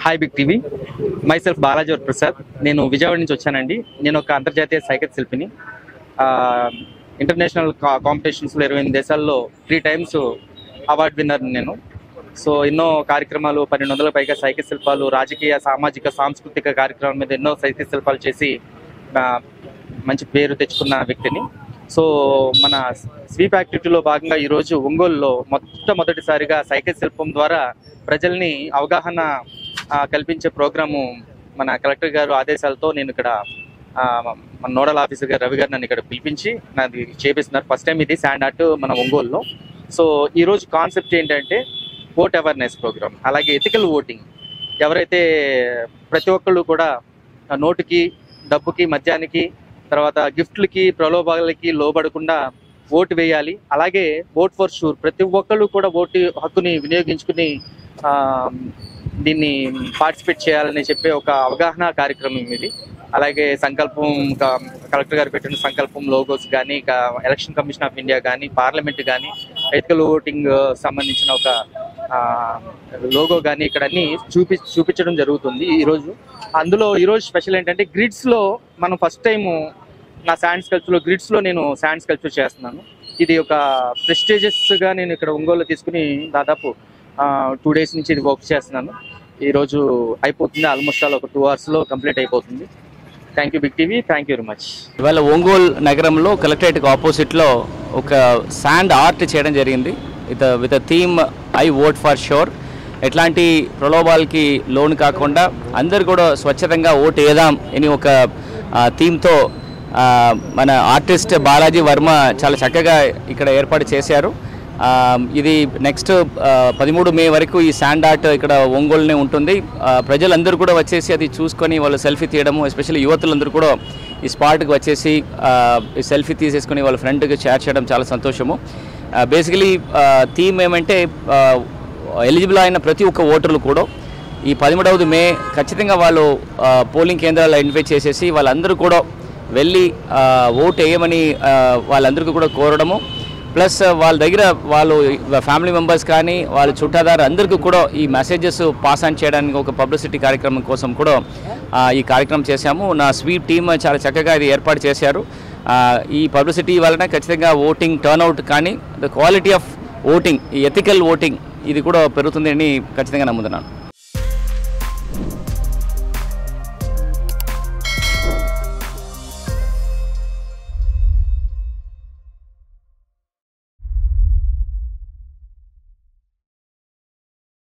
Hi big TV, myself Balaji Prasad. నేను విజయవాడ నుంచి వచ్చానండి. నేను ఒక అంతర్జాతీయ సైకిల్ శిల్పిని. ఇంటర్నేషనల్ కాంపిటీషన్స్లో 28 దేశాల్లో 3 times అవార్డు విన్నర్ నేను. సో ఎన్నో కార్యక్రమాలు, 1200 పైగా సైకిల్ శిల్పాలు, రాజకీయ, సామాజిక, సాంస్కృతిక కార్యక్రమాల మీద ఎన్నో సైకిల్ శిల్పాలు చేసి మంచి పేరు తెచ్చుకున్న వ్యక్తిని. సో మన స్వీప్ యాక్టివిటీలో భాగంగా ఈరోజు ఒంగోలులో మొట్టమొదటిసారిగా సైకిల్ శిల్పం ద్వారా ప్రజల్ని అవగాహన కల్పించే ప్రోగ్రాము మన కలెక్టర్ గారు ఆదేశాలతో నేను ఇక్కడ మన నోడల్ ఆఫీసర్ గారు రవి గారు నన్ను ఇక్కడ పిలిపించి నాది చేపిస్తున్నారు. ఫస్ట్ టైం ఇది శాండ్ ఆర్ట్ మన ఒంగోలులో. సో ఈరోజు కాన్సెప్ట్ ఏంటంటే ఓట్ అవేర్నెస్ ప్రోగ్రామ్, అలాగే ఎథికల్ ఓటింగ్. ఎవరైతే ప్రతి ఒక్కళ్ళు కూడా నోటుకి, డబ్బుకి, మద్యానికి, తర్వాత గిఫ్ట్లకి, ప్రలోభాలకి లోబడకుండా ఓటు వేయాలి. అలాగే ఓట్ ఫర్ షూర్, ప్రతి ఒక్కళ్ళు కూడా ఓటు హక్కుని వినియోగించుకుని దీన్ని పార్టిసిపేట్ చేయాలని చెప్పే ఒక అవగాహన కార్యక్రమం ఇది. అలాగే సంకల్పం, కలెక్టర్ గారు పెట్టిన సంకల్పం లోగోస్ కానీ, ఎలక్షన్ కమిషన్ ఆఫ్ ఇండియా కానీ, పార్లమెంట్ కానీ, ఎథికల్ ఓటింగ్ సంబంధించిన ఒక లోగో కానీ ఇక్కడ అన్ని చూపించడం జరుగుతుంది ఈరోజు. అందులో ఈరోజు స్పెషల్ ఏంటంటే గ్రిడ్స్లో మనం ఫస్ట్ టైము నా శాండ్ స్కల్ప్చర్లో గ్రిడ్స్లో నేను శాండ్ స్కల్ప్చర్ చేస్తున్నాను. ఇది ఒక ప్రెస్టీజియస్గా నేను ఇక్కడ ఒంగోలులో తీసుకుని దాదాపు 2 days నుంచి ఇది వర్క్ చేస్తున్నాను. ఈరోజు అయిపోతుంది, ఆల్మోస్ట్ ఒక 2 hours కంప్లీట్ అయిపోతుంది. Thank you big TV, thank you very much. ఇవాళ ఒంగోలు నగరంలో కలెక్టరేట్కి ఆపోజిట్లో ఒక శాండ్ ఆర్ట్ చేయడం జరిగింది with theme I vote for sure. ఎట్లాంటి ప్రలోభాలకి లోన్ కాకుండా అందరు కూడా స్వచ్ఛతంగా ఓటు వేద్దాం అని ఒక థీమ్తో మన ఆర్టిస్ట్ బాలాజీ వర్మ చాలా చక్కగా ఇక్కడ ఏర్పాటు చేశారు. ఇది నెక్స్ట్ 13 May వరకు ఈ శాండ్ ఆర్ట్ ఇక్కడ ఒంగోలునే ఉంటుంది. ప్రజలందరూ కూడా వచ్చేసి అది చూసుకొని వాళ్ళు సెల్ఫీ తీయడము, ఎస్పెషల్లీ యువతులందరూ కూడా ఈ స్పాట్కి వచ్చేసి సెల్ఫీ తీసేసుకొని వాళ్ళ ఫ్రెండ్కి షేర్ చేయడం చాలా సంతోషము. బేసికలీ థీమ్ ఏమంటే ఎలిజిబుల్ అయిన ప్రతి ఒక్క ఓటర్లు కూడా ఈ 13వ May ఖచ్చితంగా వాళ్ళు పోలింగ్ కేంద్రాలు ఐడెంటిఫై చేసేసి వాళ్ళందరూ కూడా వెళ్ళి ఓటు వేయమని వాళ్ళందరికీ కూడా కోరడము. ప్లస్ వాళ్ళ దగ్గర వాళ్ళు ఫ్యామిలీ మెంబర్స్ కానీ వాళ్ళ చుట్టాదారు అందరికీ కూడా ఈ మెసేజెస్ పాస్ ఆన్ చేయడానికి ఒక పబ్లిసిటీ కార్యక్రమం కోసం కూడా ఈ కార్యక్రమం చేశాము. నా స్వీప్ టీమ్ చాలా చక్కగా ఇది ఏర్పాటు చేశారు. ఈ పబ్లిసిటీ వలన ఖచ్చితంగా ఓటింగ్ టర్న్అవుట్ కానీ ద క్వాలిటీ ఆఫ్ ఓటింగ్, ఈ ఎథికల్ ఓటింగ్ ఇది కూడా పెరుగుతుందని ఖచ్చితంగా నమ్ముతున్నాను.